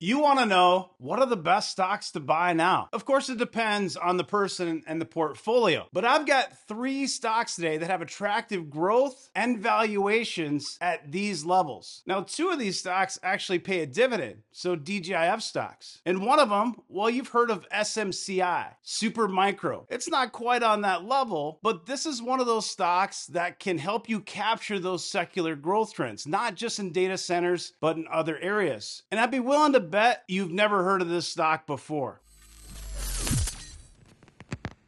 You want to know what are the best stocks to buy now? Of course, it depends on the person and the portfolio, but I've got 3 stocks today that have attractive growth and valuations at these levels. Now, 2 of these stocks actually pay a dividend, so DGIF stocks. And one of them, well, you've heard of SMCI, Super Micro. It's not quite on that level, but this is one of those stocks that can help you capture those secular growth trends, not just in data centers, but in other areas. And I'd be willing to bet you've never heard of this stock before.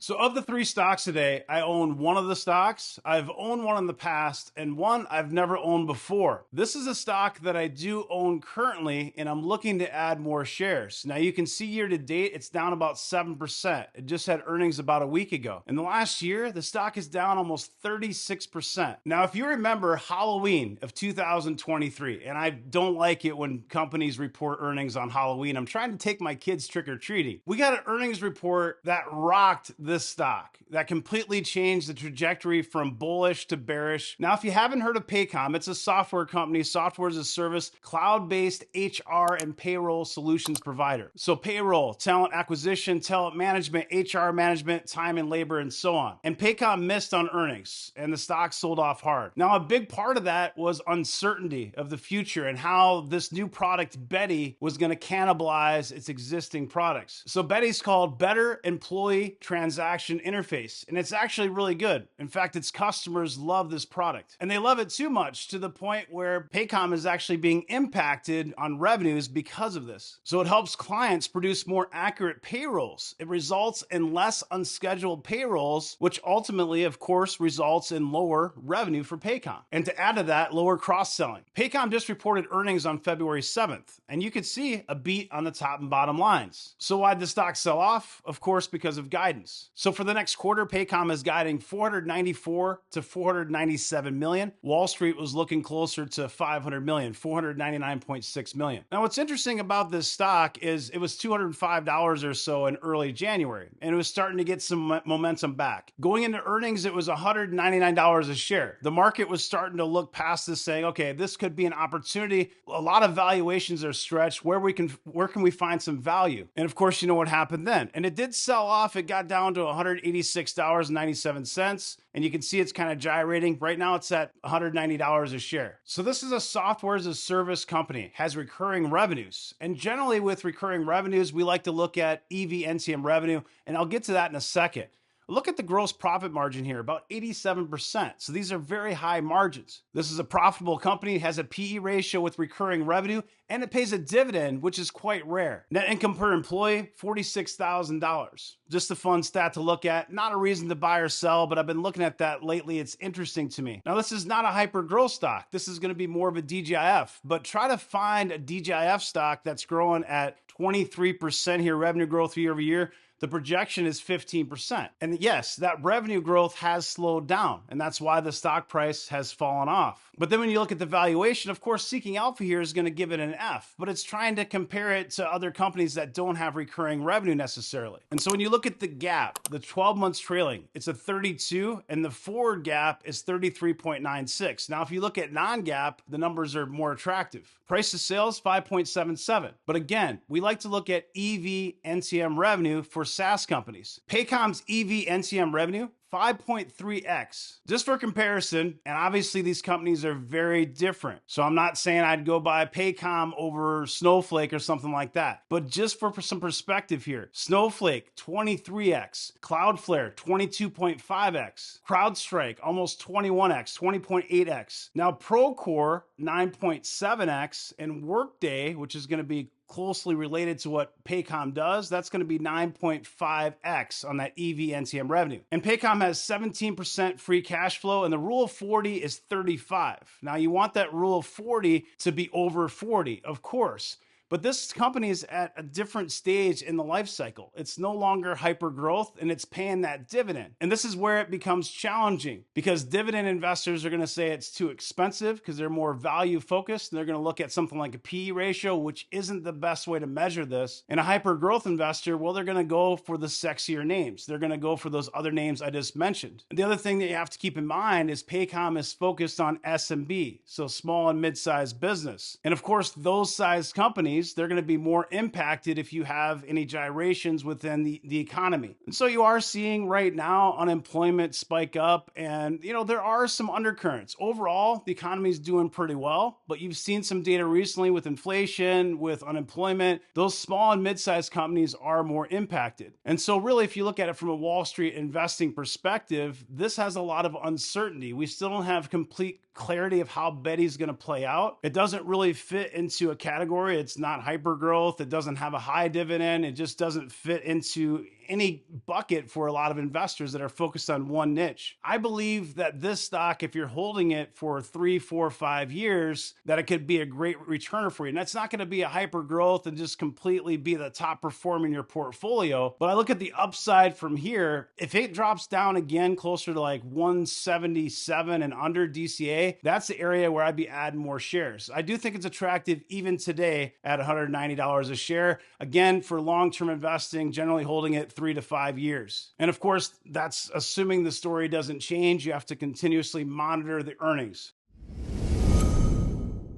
So of the 3 stocks today, I own one of the stocks. I've owned one in the past and one I've never owned before. This is a stock that I do own currently, and I'm looking to add more shares. Now you can see year to date, it's down about 7%. It just had earnings about a week ago. In the last year, the stock is down almost 36%. Now, if you remember Halloween of 2023, and I don't like it when companies report earnings on Halloween. I'm trying to take my kids trick-or-treating. We got an earnings report that rocked this stock, that completely changed the trajectory from bullish to bearish. Now, if you haven't heard of Paycom, it's a software company, software as a service, cloud-based HR and payroll solutions provider. So payroll, talent acquisition, talent management, HR management, time and labor, and so on. And Paycom missed on earnings, and the stock sold off hard. Now, a big part of that was uncertainty of the future and how this new product, Beti, was going to cannibalize its existing products. So Beti's called Better Employee Transaction Interface, and it's actually really good. In fact, its customers love this product, and they love it too much to the point where Paycom is actually being impacted on revenues because of this. So it helps clients produce more accurate payrolls. It results in less unscheduled payrolls, which ultimately, of course, results in lower revenue for Paycom. And to add to that, lower cross-selling. Paycom just reported earnings on February 7th, and you could see a beat on the top and bottom lines. So why'd the stock sell off? Of course, because of guidance. So for the next quarter, Paycom is guiding 494 to 497 million. Wall Street was looking closer to 500 million, 499.6 million. Now, what's interesting about this stock is it was $205 or so in early January, and it was starting to get some momentum back. Going into earnings, it was $199 a share. The market was starting to look past this, saying, okay, this could be an opportunity. A lot of valuations are stretched. Where can we find some value? And of course, you know what happened then. And it did sell off. It got down to $186.97, and you can see it's kind of gyrating. Right now it's at $190 a share. So this is a software as a service company, has recurring revenues. And generally with recurring revenues, we like to look at EV NTM revenue, and I'll get to that in a second. Look at the gross profit margin here, about 87%. So these are very high margins. This is a profitable company. It has a PE ratio with recurring revenue, and it pays a dividend, which is quite rare. Net income per employee, $46,000. Just a fun stat to look at. Not a reason to buy or sell, but I've been looking at that lately. It's interesting to me. Now, this is not a hyper growth stock. This is going to be more of a DGIF, but try to find a DGIF stock that's growing at 23% here, revenue growth year over year. The projection is 15%. And yes, that revenue growth has slowed down, and that's why the stock price has fallen off. But then when you look at the valuation, of course, Seeking Alpha here is going to give it an F, but it's trying to compare it to other companies that don't have recurring revenue necessarily. And so when you look at the gap, the 12 months trailing, it's a 32, and the forward gap is 33.96. Now, if you look at non-gap, the numbers are more attractive. Price to sales, 5.77. But again, we like to look at EV NTM revenue for SaaS companies. Paycom's EV NTM revenue, 5.3x. Just for comparison, and obviously these companies are very different. So I'm not saying I'd go buy Paycom over Snowflake or something like that. But just for some perspective here, Snowflake, 23x. Cloudflare, 22.5x. CrowdStrike, almost 21x, 20.8x. Now Procore, 9.7x. And Workday, which is going to be closely related to what Paycom does, that's going to be 9.5x on that EV NTM revenue. And Paycom has 17% free cash flow, and the rule of 40 is 35. Now you want that rule of 40 to be over 40, of course. But this company is at a different stage in the life cycle. It's no longer hyper growth, and it's paying that dividend. And this is where it becomes challenging, because dividend investors are going to say it's too expensive because they're more value focused. And they're going to look at something like a PE ratio, which isn't the best way to measure this. And a hyper growth investor, well, they're going to go for the sexier names. They're going to go for those other names I just mentioned. And the other thing that you have to keep in mind is Paycom is focused on SMB, so small and mid-sized business. And of course, those size companies companies, they're going to be more impacted if you have any gyrations within the economy. And so you are seeing right now unemployment spike up, and there are some undercurrents. Overall, the economy is doing pretty well, but you've seen some data recently with inflation, with unemployment. Those small and mid-sized companies are more impacted. And so really, if you look at it from a Wall Street investing perspective, this has a lot of uncertainty. We still don't have complete clarity of how Betty's going to play out. It doesn't really fit into a category. It's not hyper growth. It doesn't have a high dividend. It just doesn't fit into any bucket for a lot of investors that are focused on one niche. I believe that this stock, if you're holding it for 3, 4, 5 years, that it could be a great returner for you. And that's not going to be a hyper growth and just completely be the top performer in your portfolio. But I look at the upside from here. If it drops down again closer to like 177 and under DCA, that's the area where I'd be adding more shares. I do think it's attractive even today at $190 a share. Again, for long-term investing, generally holding it 3 to 5 years. And of course, that's assuming the story doesn't change. You have to continuously monitor the earnings.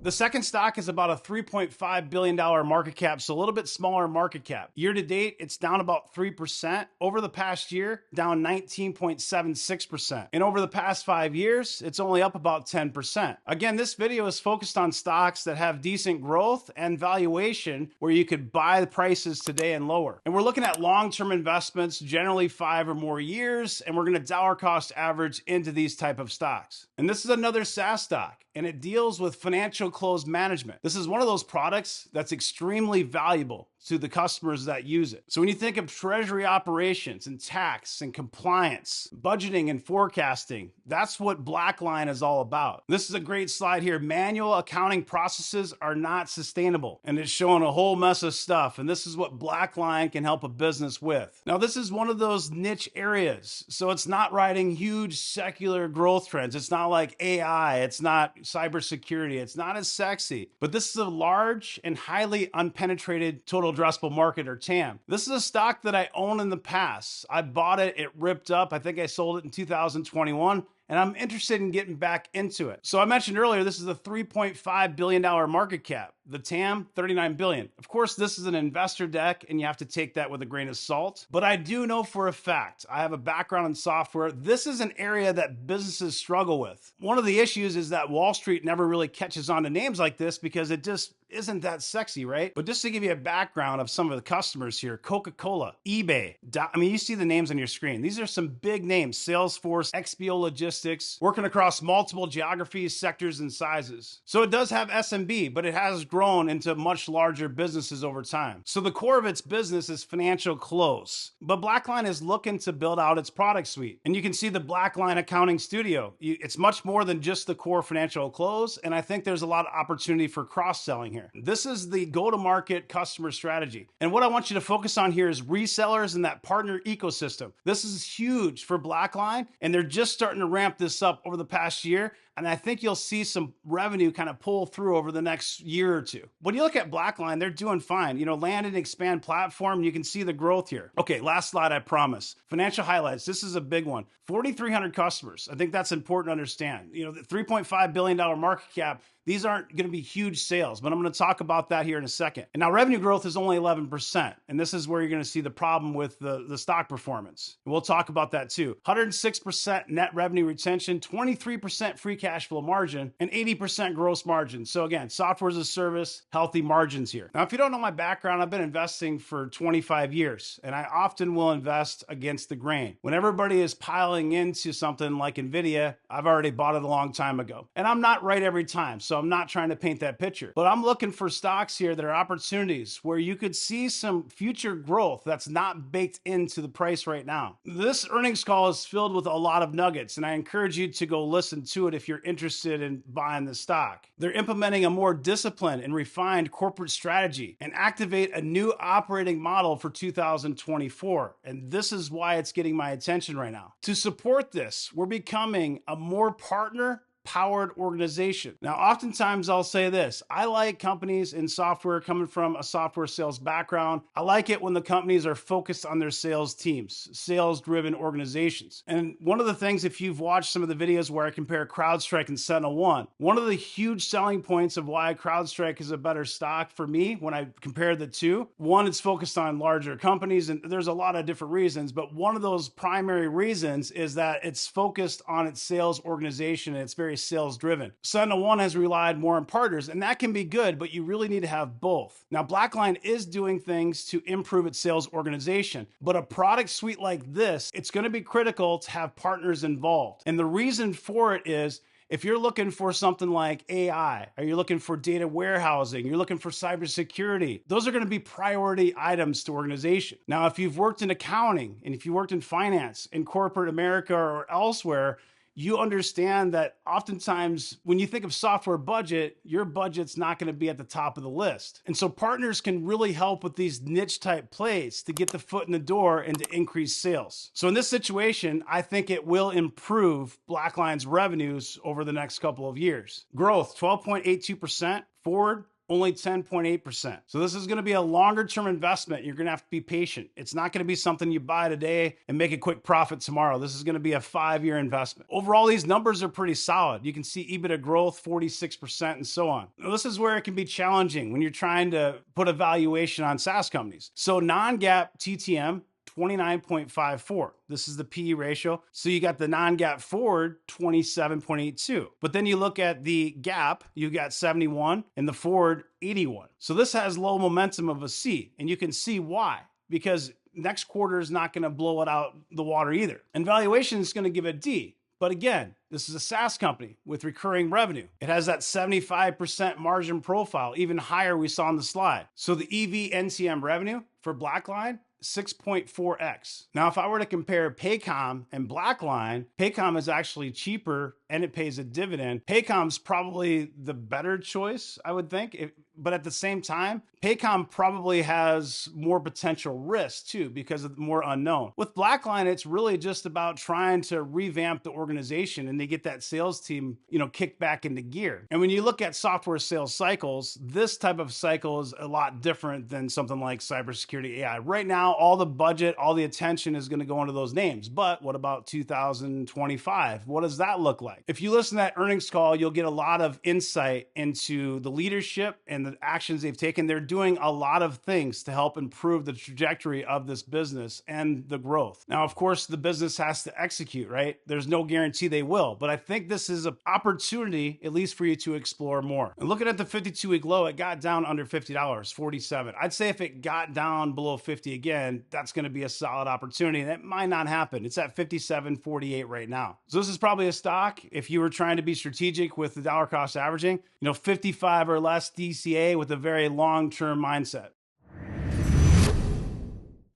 The second stock is about a $3.5 billion market cap, so a little bit smaller market cap. Year to date, it's down about 3%. Over the past year, down 19.76%. And over the past 5 years, it's only up about 10%. Again, this video is focused on stocks that have decent growth and valuation where you could buy the prices today and lower. And we're looking at long-term investments, generally 5 or more years, and we're going to dollar cost average into these type of stocks. And this is another SaaS stock, and it deals with financial close management. This is one of those products that's extremely valuable to the customers that use it. So when you think of treasury operations and tax and compliance, budgeting and forecasting, that's what Blackline is all about. This is a great slide here. Manual accounting processes are not sustainable, and it's showing a whole mess of stuff. And this is what Blackline can help a business with. Now, this is one of those niche areas. So it's not riding huge secular growth trends. It's not like AI. It's not cybersecurity. It's not as sexy, but this is a large and highly unpenetrated total addressable market, or TAM. This is a stock that I own in the past. I bought it, it ripped up. I think I sold it in 2021. And I'm interested in getting back into it. So I mentioned earlier, this is a $3.5 billion market cap. The TAM, $39 billion. Of course, this is an investor deck, and you have to take that with a grain of salt. But I do know for a fact, I have a background in software. This is an area that businesses struggle with. One of the issues is that Wall Street never really catches on to names like this because it just isn't that sexy, right? But just to give you a background of some of the customers here, Coca-Cola, eBay, you see the names on your screen. These are some big names: Salesforce, XPO Logistics, working across multiple geographies, sectors, and sizes. So it does have SMB, but it has grown into much larger businesses over time. So the core of its business is financial close. But Blackline is looking to build out its product suite. And you can see the Blackline Accounting Studio. It's much more than just the core financial close, and I think there's a lot of opportunity for cross-selling here. This is the go-to-market customer strategy. And what I want you to focus on here is resellers and that partner ecosystem. This is huge for Blackline, and they're just starting to ramp this up over the past year. And I think you'll see some revenue kind of pull through over the next year or two. When you look at Blackline, they're doing fine. Land and expand platform, you can see the growth here. Okay, last slide, I promise. Financial highlights. This is a big one. 4,300 customers. I think that's important to understand. The $3.5 billion market cap, these aren't going to be huge sales, but I'm going to talk about that here in a second. And now revenue growth is only 11%. And this is where you're going to see the problem with the stock performance. And we'll talk about that too. 106% net revenue retention, 23% free cash flow margin, and 80% gross margin. So again, software as a service, healthy margins here. Now, if you don't know my background, I've been investing for 25 years, and I often will invest against the grain. When everybody is piling into something like NVIDIA, I've already bought it a long time ago. And I'm not right every time, so I'm not trying to paint that picture. But I'm looking for stocks here that are opportunities where you could see some future growth that's not baked into the price right now. This earnings call is filled with a lot of nuggets, and I encourage you to go listen to it if you're interested in buying the stock. They're implementing a more disciplined and refined corporate strategy and activate a new operating model for 2024. And this is why it's getting my attention right now. To support this, we're becoming a more partner empowered organization. Now, oftentimes I'll say this, I like companies in software coming from a software sales background. I like it when the companies are focused on their sales teams, sales-driven organizations. And one of the things, if you've watched some of the videos where I compare CrowdStrike and SentinelOne, one of the huge selling points of why CrowdStrike is a better stock for me when I compare the two, one, it's focused on larger companies, and there's a lot of different reasons, but one of those primary reasons is that it's focused on its sales organization and it's very sales driven. SentinelOne has relied more on partners, and that can be good, but you really need to have both. Now, Blackline is doing things to improve its sales organization, but a product suite like this, it's going to be critical to have partners involved. And the reason for it is, if you're looking for something like AI, or you're looking for data warehousing, you're looking for cybersecurity, those are going to be priority items to organization. Now, if you've worked in accounting and if you worked in finance in corporate America or elsewhere, you understand that oftentimes when you think of software budget, your budget's not going to be at the top of the list. And so partners can really help with these niche type plays to get the foot in the door and to increase sales. So in this situation, I think it will improve Blackline's revenues over the next couple of years. Growth, 12.82%, forward, only 10.8%. So this is going to be a longer term investment. You're going to have to be patient. It's not going to be something you buy today and make a quick profit tomorrow. This is going to be a 5-year investment. Overall, these numbers are pretty solid. You can see EBITDA growth, 46% and so on. Now, this is where it can be challenging when you're trying to put a valuation on SaaS companies. So non-GAAP TTM, 29.54. This is the PE ratio. So you got the non-GAAP forward, 27.82. But then you look at the GAAP, you got 71, and the forward, 81. So this has low momentum of a C, and you can see why. Because next quarter is not going to blow it out the water either. And valuation is going to give it D. But again, this is a SaaS company with recurring revenue. It has that 75% margin profile, even higher we saw on the slide. So the EV NTM revenue for Blackline, 6.4x. Now, if I were to compare Paycom and Blackline, Paycom is actually cheaper and it pays a dividend. Paycom's probably the better choice, I would think. But at the same time, Paycom probably has more potential risk too because of more unknown. With Blackline, it's really just about trying to revamp the organization and to get that sales team, kicked back into gear. And when you look at software sales cycles, this type of cycle is a lot different than something like cybersecurity AI. Right now, all the budget, all the attention is going to go into those names. But what about 2025? What does that look like? If you listen to that earnings call, you'll get a lot of insight into the leadership and the actions they've taken. They're doing a lot of things to help improve the trajectory of this business and the growth. Now, of course, the business has to execute, right? There's no guarantee they will, but I think this is an opportunity, at least for you to explore more. And looking at the 52-week low, it got down under $50, 47. I'd say if it got down below 50 again, that's going to be a solid opportunity. And it might not happen. It's at 57.48 right now. So this is probably a stock, if you were trying to be strategic with the dollar cost averaging, 55 or less DCA with a very long-term mindset.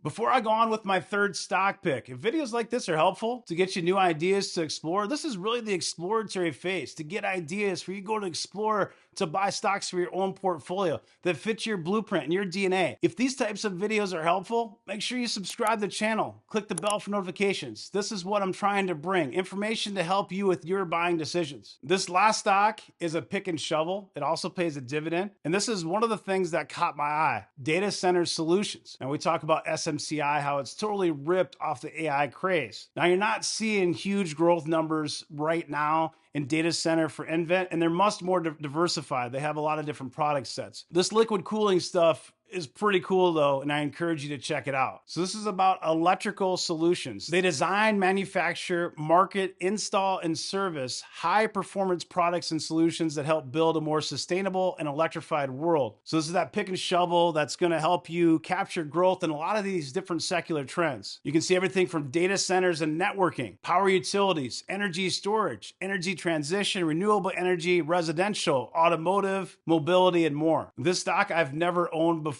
Before I go on with my third stock pick, if videos like this are helpful to get you new ideas to explore, this is really the exploratory phase to get ideas for you to go to explore to buy stocks for your own portfolio that fits your blueprint and your DNA. If these types of videos are helpful, make sure you subscribe to the channel. Click the bell for notifications. This is what I'm trying to bring, information to help you with your buying decisions. This last stock is a pick and shovel. It also pays a dividend. And this is one of the things that caught my eye, data center solutions. And we talk about SMCI, how it's totally ripped off the AI craze. Now, you're not seeing huge growth numbers right now in data center for nVent, and they're much more diversified. They have a lot of different product sets. This liquid cooling stuff is pretty cool though, and I encourage you to check it out. So this is about electrical solutions. They design, manufacture, market, install, and service high performance products and solutions that help build a more sustainable and electrified world. So this is that pick and shovel that's going to help you capture growth in a lot of these different secular trends. You can see everything from data centers and networking, power utilities, energy storage, energy transition, renewable energy, residential, automotive, mobility, and more. This stock I've never owned before.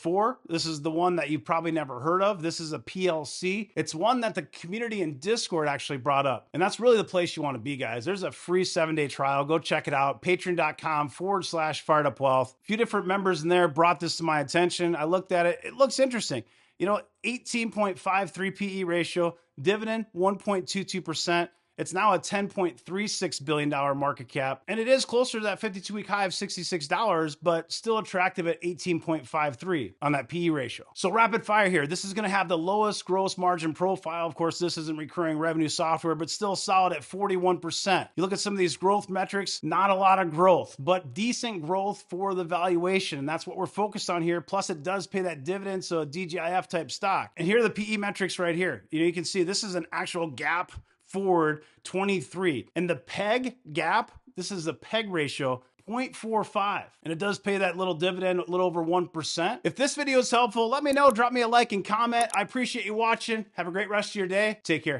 This is the one that you've probably never heard of. This is a PLC. It's one that the community in Discord actually brought up. And that's really the place you want to be, guys. There's a free 7-day trial. Go check it out. Patreon.com/firedupwealth. A few different members in there brought this to my attention. I looked at it. It looks interesting. 18.53 PE ratio, dividend 1.22%. It's now a $10.36 billion market cap, and it is closer to that 52-week high of $66, but still attractive at 18.53 on that PE ratio. So rapid fire here. This is going to have the lowest gross margin profile. Of course, this isn't recurring revenue software, but still solid at 41%. You look at some of these growth metrics, not a lot of growth, but decent growth for the valuation. And that's what we're focused on here. Plus, it does pay that dividend, so a DGIF type stock. And here are the PE metrics right here. You can see this is an actual gap forward 23. And the PEG gap, this is the PEG ratio, 0.45. And it does pay that little dividend, a little over 1%. If this video is helpful, let me know. Drop me a like and comment. I appreciate you watching. Have a great rest of your day. Take care.